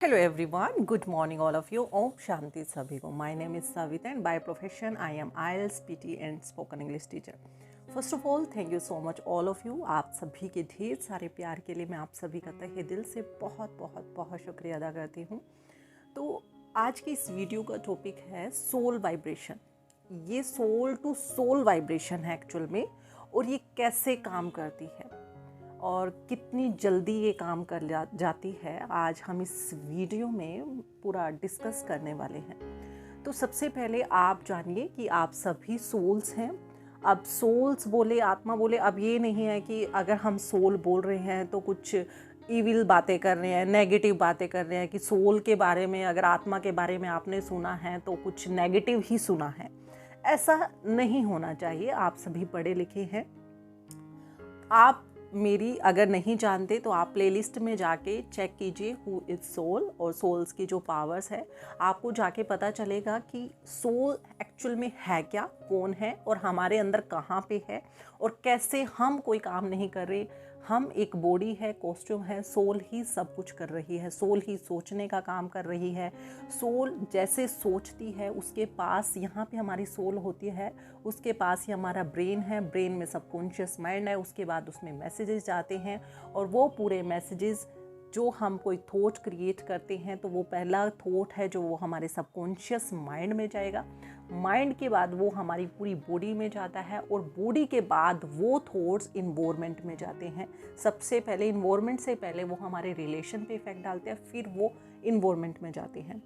Hello everyone, good morning all of you. Om Shanti सभी को. My name is Savita and by profession I am IELTS, PT and spoken English teacher. First of all, thank you so much all of you. आप सभी के ढेर सारे प्यार के लिए मैं आप सभी का तहे दिल से बहुत बहुत बहुत शुक्रिया अदा करती हूँ. तो आज की इस वीडियो का टॉपिक है सोल वाइब्रेशन. ये सोल टू सोल वाइब्रेशन है एक्चुअल में, और ये कैसे काम करती है और कितनी जल्दी ये काम कर जाती है, आज हम इस वीडियो में पूरा डिस्कस करने वाले हैं. तो सबसे पहले आप जानिए कि आप सभी सोल्स हैं. अब सोल्स बोले, आत्मा बोले, अब ये नहीं है कि अगर हम सोल बोल रहे हैं तो कुछ इविल बातें कर रहे हैं, नेगेटिव बातें कर रहे हैं, कि सोल के बारे में, अगर आत्मा के बारे में आपने सुना है तो कुछ नेगेटिव ही सुना है. ऐसा नहीं होना चाहिए. आप सभी पढ़े लिखे हैं. आप मेरी अगर नहीं जानते तो आप प्लेलिस्ट में जाके चेक कीजिए हु इज़ सोल और सोल्स की जो पावर्स है. आपको जाके पता चलेगा कि सोल एक्चुअल में है क्या, कौन है और हमारे अंदर कहाँ पे है और कैसे हम कोई काम नहीं कर रहे. हम एक बॉडी है, कॉस्ट्यूम है, सोल ही सब कुछ कर रही है. सोल ही सोचने का काम कर रही है. सोल जैसे सोचती है, उसके पास यहाँ पे हमारी सोल होती है, उसके पास ही हमारा ब्रेन है. ब्रेन में सबकॉन्शियस माइंड है. उसके बाद उसमें मैसेजेस जाते हैं और वो पूरे मैसेजेस, जो हम कोई थॉट क्रिएट करते हैं तो वो पहला थॉट है जो वो हमारे सबकॉन्शियस माइंड में जाएगा. माइंड के बाद वो हमारी पूरी बॉडी में जाता है और बॉडी के बाद वो थॉट्स इन्वायरमेंट में जाते हैं. सबसे पहले इन्वायरमेंट से पहले वो हमारे रिलेशन पे इफेक्ट डालते हैं, फिर वो इन्वायरमेंट में जाते हैं.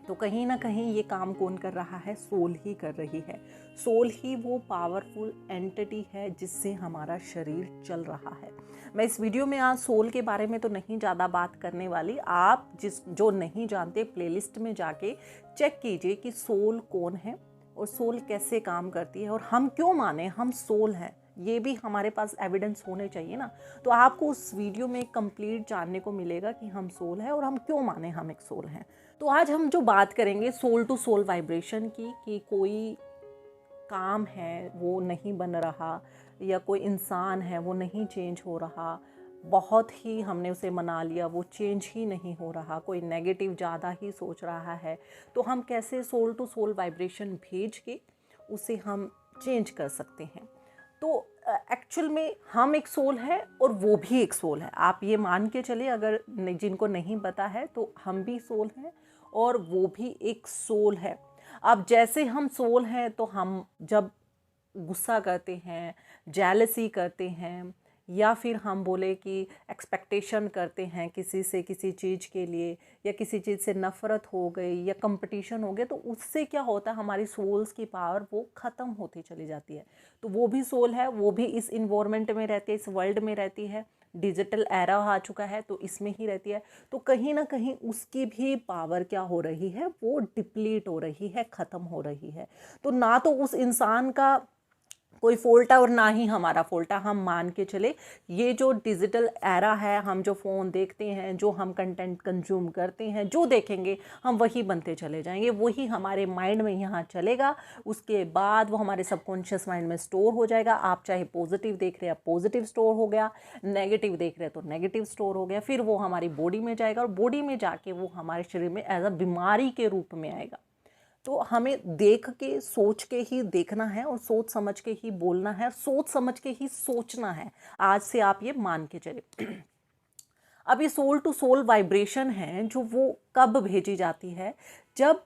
तो कहीं ना कहीं ये काम कौन कर रहा है? सोल ही कर रही है. सोल ही वो पावरफुल एंटिटी है जिससे हमारा शरीर चल रहा है. मैं इस वीडियो में आज सोल के बारे में तो नहीं ज़्यादा बात करने वाली. आप जो नहीं जानते, प्लेलिस्ट में जाके चेक कीजिए कि सोल कौन है और सोल कैसे काम करती है और हम क्यों माने हम सोल हैं. ये भी हमारे पास एविडेंस होने चाहिए ना. तो आपको उस वीडियो में कंप्लीट जानने को मिलेगा कि हम सोल हैं और हम क्यों माने हम एक सोल हैं. तो आज हम जो बात करेंगे सोल टू सोल वाइब्रेशन की, कि कोई काम है वो नहीं बन रहा, या कोई इंसान है वो नहीं चेंज हो रहा, बहुत ही हमने उसे मना लिया, वो चेंज ही नहीं हो रहा, कोई नेगेटिव ज़्यादा ही सोच रहा है, तो हम कैसे सोल टू सोल वाइब्रेशन भेज के उसे हम चेंज कर सकते हैं. तो एक्चुअल में हम एक सोल है और वो भी एक सोल है. आप ये मान के चले, अगर जिनको नहीं पता है, तो हम भी सोल हैं और वो भी एक सोल है. अब जैसे हम सोल हैं तो हम जब गुस्सा करते हैं, जेलसी करते हैं, या फिर हम बोले कि एक्सपेक्टेशन करते हैं किसी से, किसी चीज़ के लिए, या किसी चीज़ से नफ़रत हो गई या कंपटीशन हो गया, तो उससे क्या होता है, हमारी सोल्स की पावर वो ख़त्म होती चली जाती है. तो वो भी सोल है, वो भी इस इन्वायरमेंट में रहती है, इस वर्ल्ड में रहती है. डिजिटल एरा आ चुका है तो इसमें ही रहती है. तो कहीं ना कहीं उसकी भी पावर क्या हो रही है, वो डिप्लीट हो रही है, ख़त्म हो रही है. तो ना तो उस इंसान का कोई फॉल्ट है और ना ही हमारा फॉल्ट है. हम मान के चले ये जो डिजिटल एरा है, हम जो फ़ोन देखते हैं, जो हम कंटेंट कंज्यूम करते हैं, जो देखेंगे हम वही बनते चले जाएंगे, वही हमारे माइंड में यहाँ चलेगा. उसके बाद वो हमारे सबकॉन्शियस माइंड में स्टोर हो जाएगा. आप चाहे पॉजिटिव देख रहे हैं, पॉजिटिव स्टोर हो गया, नेगेटिव देख रहे हैं तो नेगेटिव स्टोर हो गया. फिर वो हमारी बॉडी में जाएगा और बॉडी में जाके वो हमारे शरीर में एज अ बीमारी के रूप में आएगा. तो हमें देख के, सोच के ही देखना है और सोच समझ के ही बोलना है, सोच समझ के ही सोचना है. आज से आप ये मान के चले. अब ये सोल टू सोल वाइब्रेशन है जो वो कब भेजी जाती है, जब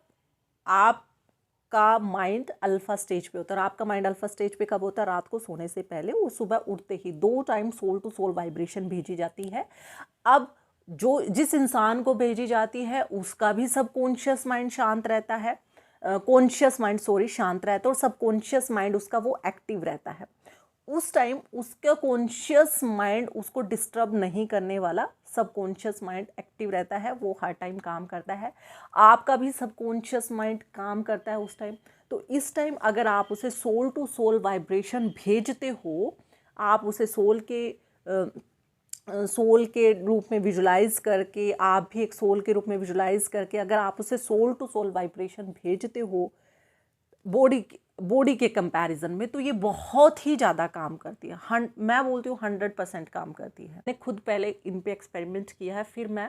आपका माइंड अल्फा स्टेज पे होता है. आपका माइंड अल्फा स्टेज पे कब होता है? रात को सोने से पहले और सुबह उठते ही 2 time soul to soul vibration भेजी जाती है. अब जो जिस इंसान को भेजी जाती है उसका भी सबकॉन्शियस माइंड शांत रहता है, कॉन्शियस माइंड शांत रहता है, और सबकॉन्शियस माइंड उसका वो एक्टिव रहता है. उस टाइम उसका कॉन्शियस माइंड उसको डिस्टर्ब नहीं करने वाला, सबकॉन्शियस माइंड एक्टिव रहता है, वो हर टाइम काम करता है. आपका भी सबकॉन्शियस माइंड काम करता है उस टाइम. तो इस टाइम अगर आप उसे सोल टू सोल वाइब्रेशन भेजते हो, आप उसे सोल के रूप में विजुलाइज करके, आप भी एक सोल के रूप में विजुलाइज करके अगर आप उसे सोल टू सोल वाइब्रेशन भेजते हो बॉडी के कंपैरिजन में, तो ये बहुत ही ज़्यादा काम करती है. मैं बोलती हूँ 100% काम करती है. मैंने खुद पहले इन पे एक्सपेरिमेंट किया है, फिर मैं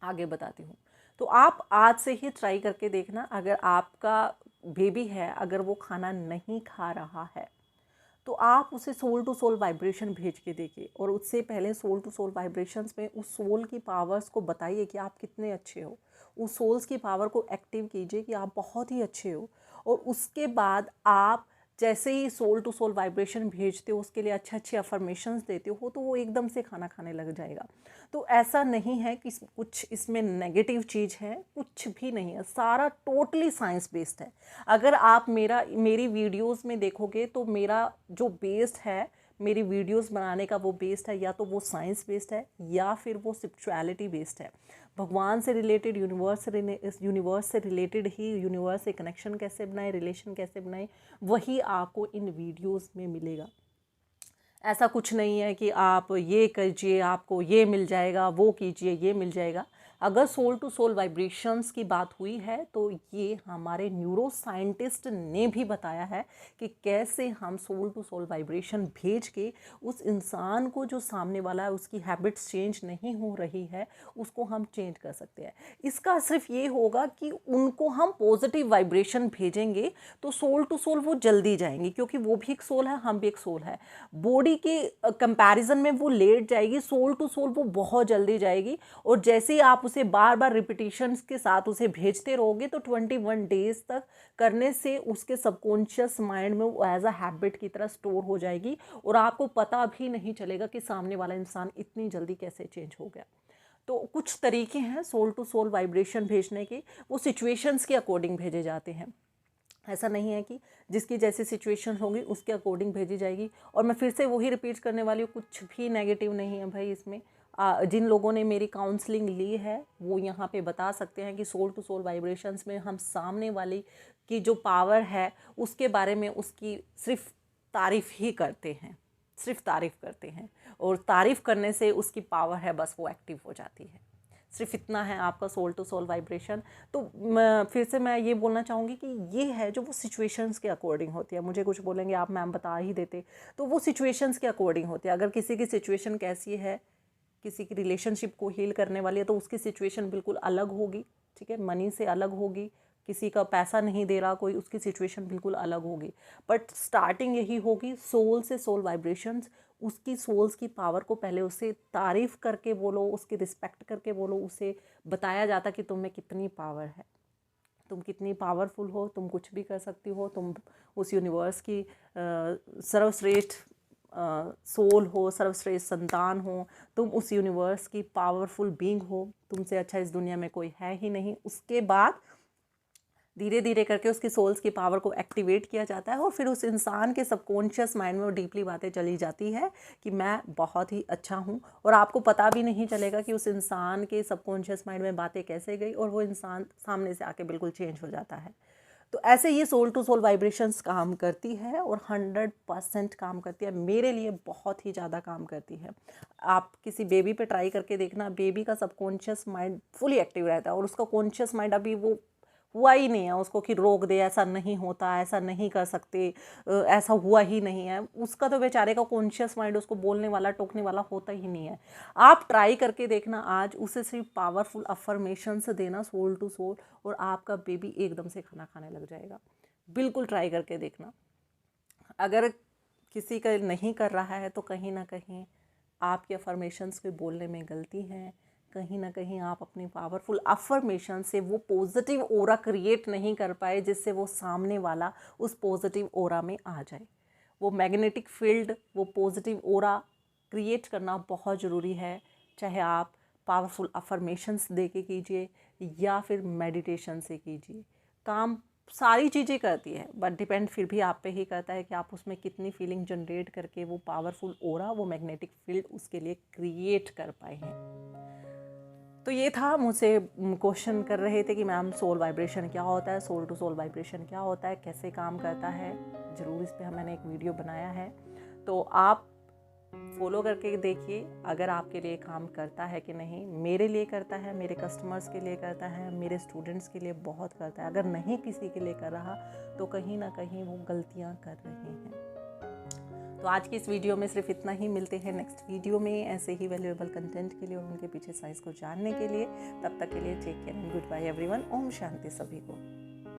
आगे बताती हूँ। तो आप आज से ही ट्राई करके देखना। अगर आपका बेबी है, अगर वो खाना नहीं खा रहा है, तो आप उसे सोल टू सोल वाइब्रेशन भेज के देखिए। और उससे पहले सोल टू सोल वाइब्रेशंस में उस सोल की पावर्स को बताइए कि आप कितने अच्छे हो। उस सोल्स की पावर को एक्टिव कीजिए कि आप बहुत ही अच्छे हो। और उसके बाद आप जैसे ही सोल टू सोल वाइब्रेशन भेजते हो, उसके लिए अच्छे अच्छे अफर्मेशंस देते हो, तो वो एकदम से खाना खाने लग जाएगा। तो ऐसा नहीं है कि कुछ इसमें नेगेटिव चीज़ है, कुछ भी नहीं है, सारा टोटली साइंस बेस्ड है। अगर आप मेरी वीडियोस में देखोगे तो मेरा जो बेस्ड है, मेरी वीडियोस बनाने का वो बेस्ड है, या तो वो साइंस बेस्ड है या फिर वो स्पिरिचुअलिटी बेस्ड है। भगवान से रिलेटेड, यूनिवर्स से रिलेटेड ही, यूनिवर्स से कनेक्शन कैसे बनाए, रिलेशन कैसे बनाए, वही आपको इन वीडियोस में मिलेगा। ऐसा कुछ नहीं है कि आप ये कीजिए आपको ये मिल जाएगा, वो कीजिए ये मिल जाएगा। अगर सोल टू सोल वाइब्रेशंस की बात हुई है तो ये हमारे न्यूरो साइंटिस्ट ने भी बताया है कि कैसे हम सोल टू सोल वाइब्रेशन भेज के उस इंसान को, जो सामने वाला है, उसकी हैबिट्स चेंज नहीं हो रही है, उसको हम चेंज कर सकते हैं। इसका सिर्फ ये होगा कि उनको हम पॉजिटिव वाइब्रेशन भेजेंगे तो सोल टू सोल वो जल्दी जाएंगे, क्योंकि वो भी एक सोल है, हम भी एक सोल है। बॉडी के कंपैरिजन में वो लेट जाएगी, सोल टू सोल वो बहुत जल्दी जाएगी। और जैसे ही आप उसे बार बार रिपीटिशंस के साथ उसे भेजते रहोगे तो 21 डेज तक करने से उसके सबकॉन्शियस माइंड में वो एज अ हैबिट की तरह स्टोर हो जाएगी। और आपको पता भी नहीं चलेगा कि सामने वाला इंसान इतनी जल्दी कैसे चेंज हो गया। तो कुछ तरीके हैं सोल टू सोल वाइब्रेशन भेजने के, वो सिचुएशंस के अकॉर्डिंग भेजे जाते हैं। ऐसा नहीं है कि जिसकी जैसी सिचुएशन होगी उसके अकॉर्डिंग भेजी जाएगी। और मैं फिर से वही रिपीट करने वाली हूँ, कुछ भी नेगेटिव नहीं है भाई इसमें। जिन लोगों ने मेरी काउंसलिंग ली है वो यहाँ पे बता सकते हैं कि सोल टू सोल वाइब्रेशंस में हम सामने वाली की जो पावर है उसके बारे में उसकी सिर्फ तारीफ़ ही करते हैं, सिर्फ तारीफ़ करते हैं। और तारीफ़ करने से उसकी पावर है बस वो एक्टिव हो जाती है। सिर्फ इतना है आपका सोल टू सोल वाइब्रेशन। तो फिर से मैं ये बोलना चाहूँगी कि ये है जो वो सिचुएशंस के अकॉर्डिंग होती है। मुझे कुछ बोलेंगे आप मैम बता ही देते, तो वो सिचुएशंस के अकॉर्डिंग होती है। अगर किसी की सिचुएशन कैसी है, किसी की रिलेशनशिप को हील करने वाली है, तो उसकी सिचुएशन बिल्कुल अलग होगी। ठीक है, मनी से अलग होगी। किसी का पैसा नहीं दे रहा कोई, उसकी सिचुएशन बिल्कुल अलग होगी। बट स्टार्टिंग यही होगी सोल से सोल वाइब्रेशंस। उसकी सोल्स की पावर को पहले उसे तारीफ़ करके बोलो, उसकी रिस्पेक्ट करके बोलो, उसे बताया जाता कि तुम में कितनी पावर है, तुम कितनी पावरफुल हो, तुम कुछ भी कर सकती हो, तुम उस यूनिवर्स की सर्वश्रेष्ठ सोल हो, सर्वश्रेष्ठ संतान हो, तुम उस यूनिवर्स की पावरफुल बीइंग हो, तुमसे अच्छा इस दुनिया में कोई है ही नहीं। उसके बाद धीरे धीरे करके उसकी सोल्स की पावर को एक्टिवेट किया जाता है और फिर उस इंसान के सबकॉन्शियस माइंड में वो डीपली बातें चली जाती है कि मैं बहुत ही अच्छा हूँ। और आपको पता भी नहीं चलेगा कि उस इंसान के सबकॉन्शियस माइंड में बातें कैसे गई और वो इंसान सामने से आके बिल्कुल चेंज हो जाता है। तो ऐसे ये सोल टू सोल वाइब्रेशंस काम करती है और 100% काम करती है। मेरे लिए बहुत ही ज़्यादा काम करती है। आप किसी बेबी पे ट्राई करके देखना, बेबी का सबकॉन्शियस माइंड फुली एक्टिव रहता है और उसका कॉन्शियस माइंड अभी वो हुआ ही नहीं है उसको कि रोक दे, ऐसा नहीं होता, ऐसा नहीं कर सकते, ऐसा हुआ ही नहीं है। उसका तो बेचारे का कॉन्शियस माइंड उसको बोलने वाला, टोकने वाला होता ही नहीं है। आप ट्राई करके देखना आज, उसे सिर्फ पावरफुल अफर्मेशंस देना सोल टू सोल और आपका बेबी एकदम से खाना खाने लग जाएगा। बिल्कुल ट्राई करके देखना। अगर किसी का नहीं कर रहा है तो कहीं ना कहीं आपके अफर्मेशंस के बोलने में गलती है। कहीं ना कहीं आप अपनी पावरफुल अफर्मेशन से वो पॉजिटिव ओरा क्रिएट नहीं कर पाए जिससे वो सामने वाला उस पॉजिटिव ओरा में आ जाए। वो मैग्नेटिक फील्ड, वो पॉजिटिव ओरा क्रिएट करना बहुत ज़रूरी है। चाहे आप पावरफुल अफर्मेशंस दे के कीजिए या फिर मेडिटेशन से कीजिए, काम सारी चीज़ें करती है, बट डिपेंड फिर भी आप पे ही करता है कि आप उसमें कितनी फीलिंग जनरेट करके वो पावरफुल ओरा, वो मैग्नेटिक फील्ड उसके लिए क्रिएट कर पाए हैं। तो ये था, मुझसे क्वेश्चन कर रहे थे कि मैम सोल वाइब्रेशन क्या होता है, सोल टू सोल वाइब्रेशन क्या होता है, कैसे काम करता है। ज़रूर इस पर मैंने एक वीडियो बनाया है, तो आप फॉलो करके देखिए अगर आपके लिए काम करता है कि नहीं। मेरे लिए करता है, मेरे कस्टमर्स के लिए करता है, मेरे स्टूडेंट्स के लिए बहुत करता है। अगर नहीं किसी के लिए कर रहा तो कहीं ना कहीं वो गलतियाँ कर रहे हैं। तो आज की इस वीडियो में सिर्फ इतना ही। मिलते हैं नेक्स्ट वीडियो में ऐसे ही वैल्यूएबल कंटेंट के लिए और उनके पीछे साइंस को जानने के लिए। तब तक के लिए take care and goodbye everyone. ओम शांति सभी को।